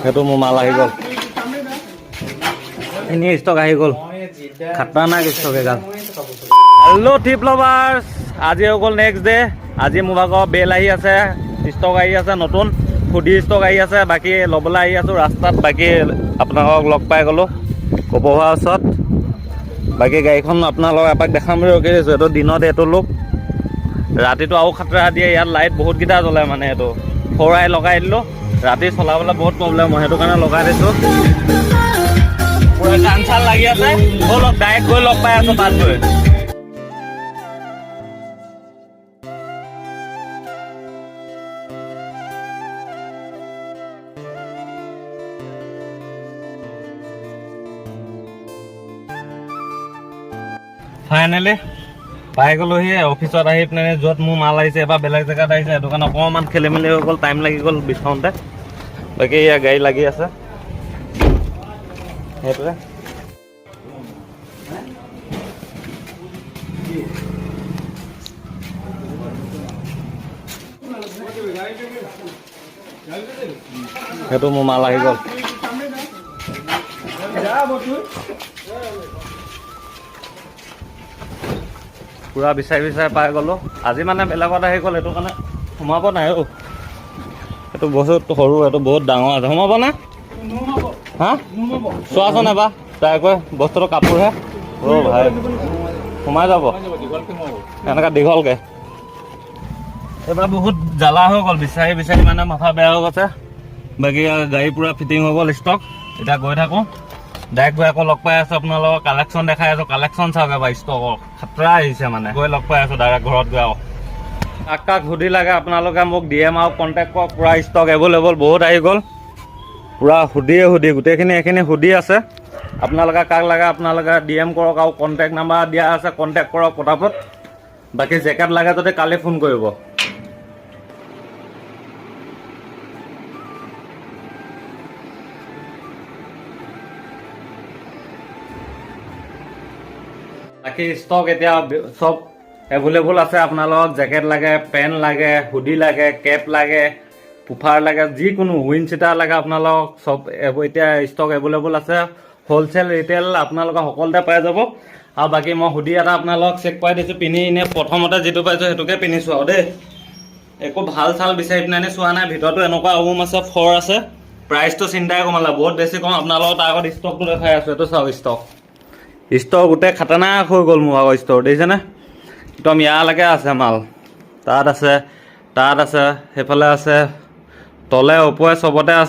সেইটো মোৰ মাল আহি গ'ল এনে ষ্টক আহি গ'ল খাতৰনাক ষ্টক এগাল হেল্ল' ট্ৰিপ লাভাৰ্ছ আজি হৈ গ'ল নেক্সট ডে আজি মোৰ ভাগৰ বেল আহি আছে ষ্টক আহি আছে নতুন ফুডি ষ্টক আহি আছে বাকী ল'বলৈ আহি আছোঁ ৰাস্তাত বাকী আপোনালোকক লগ পাই গ'লোঁ কপোহাৰ ওচৰত বাকী গাড়ীখন আপোনালোকক এপাক দেখাম বুলি ৰখি আছোঁ এইটো দিনত এইটো লোক ৰাতিটো আৰু খাতৰা দিয়ে ইয়াত লাইট বহুতকেইটা জ্বলে মানে এইটো ফ'ৰাই লগাই দিলোঁ ৰাতি চলাবলৈ বহুত প্ৰব্লেম হয় সেইটো কাৰণে লগাই দিছোঁ পুৰা গান চান লাগি আছে লগ ডাইৰেক্ট গৈ লগ পাই আছোঁ তাত গৈ ফাইনেলি পাই গ'লোহি অফিচত আহি পিনে য'ত মোৰ মাল আহিছে এবাৰ বেলেগ জেগাত আহিছে সেইটো কাৰণে অকণমান খেলি মেলি হৈ গ'ল টাইম লাগি গ'ল বিচাৰোঁতে বাকী এয়া গাড়ী লাগি আছে সেইটোৱে সেইটো মোৰ মাল আহি গ'ল পুৰা বিচাৰি বিচাৰি পাই গ'লোঁ আজি মানে বেলেগত আহি গ'ল সেইটো কাৰণে সোমাব নাই অ' এইটো বহুত সৰু এইটো বহুত ডাঙৰ আছে সোমাব নে হা চোৱাচোন এবাৰ তাইকৈ বস্তুটো কাপোৰহে অ' ভাই সোমাই যাব এনেকৈ দীঘলকৈ এইবাৰ বহুত জ্বালা হৈ গ'ল বিচাৰি বিচাৰি মানে মাথা বেয়া হৈ গৈছে বাকী গাড়ী পুৰা ফিটিং হৈ গ'ল ষ্টক এতিয়া গৈ থাকোঁ ডাইৰেক্ট গৈ আকৌ লগ পাই আছোঁ আপোনালোকৰ কালেকশ্যন দেখাই আছোঁ কালেকশ্যন চাওক এবাৰ ষ্টকৰ খাতৰা আহিছে মানে গৈ লগ পাই আছোঁ ডাইৰেক্ট ঘৰত গৈ আৰু কাক সুধি লাগে আপোনালোকে মোক DM আৰু কণ্টেক্ট কৰক পুৰা ষ্টক এভেইলেবল বহুত আহি গ'ল পুৰা সুধি গোটেইখিনি এইখিনি সুধি আছে আপোনালোকে কাক লাগে আপোনালোকে DM কৰক আৰু কণ্টেক্ট নাম্বাৰ দিয়া আছে কণ্টেক্ট কৰক পটাপট বাকী জেকেট লাগে যদি কালি ফোন কৰিব বাকী ষ্টক এতিয়া চব এভেইলেবল আছে আপোনালোকক জেকেট লাগে পেণ্ট লাগে হুডি লাগে কেপ লাগে পুফাৰ লাগে যিকোনো উইণ্ড চিটাৰ লাগে আপোনালোকক চব এতিয়া ষ্টক এভেইলেবল আছে হ'লচেল ৰিটেইল আপোনালোকে সকলোতে পাই যাব আৰু বাকী মই হুডি এটা আপোনালোকক চেক কৰাই দিছোঁ পিন্ধি এনে প্ৰথমতে যিটো পাইছোঁ সেইটোকে পিন্ধিছোঁ আৰু দেই একো ভাল চাল বিচাৰি পিনে চোৱা নাই ভিতৰতো এনেকুৱা ৰুম আছে 4 আছে প্ৰাইচটো চিন্তাই কমালে বহুত বেছি কম আপোনালোকৰ তাৰ আগত ষ্টকটো দেখাই আছোঁ এইটো চাওক ষ্টক গোটেই খাতৰনাক হৈ গ'ল মোৰ আগৰ ষ্টক দেখিছেনে একদম ইয়ালৈকে আছে মাল তাত আছে সেইফালে আছে তলে ওপৰে চবতে আছে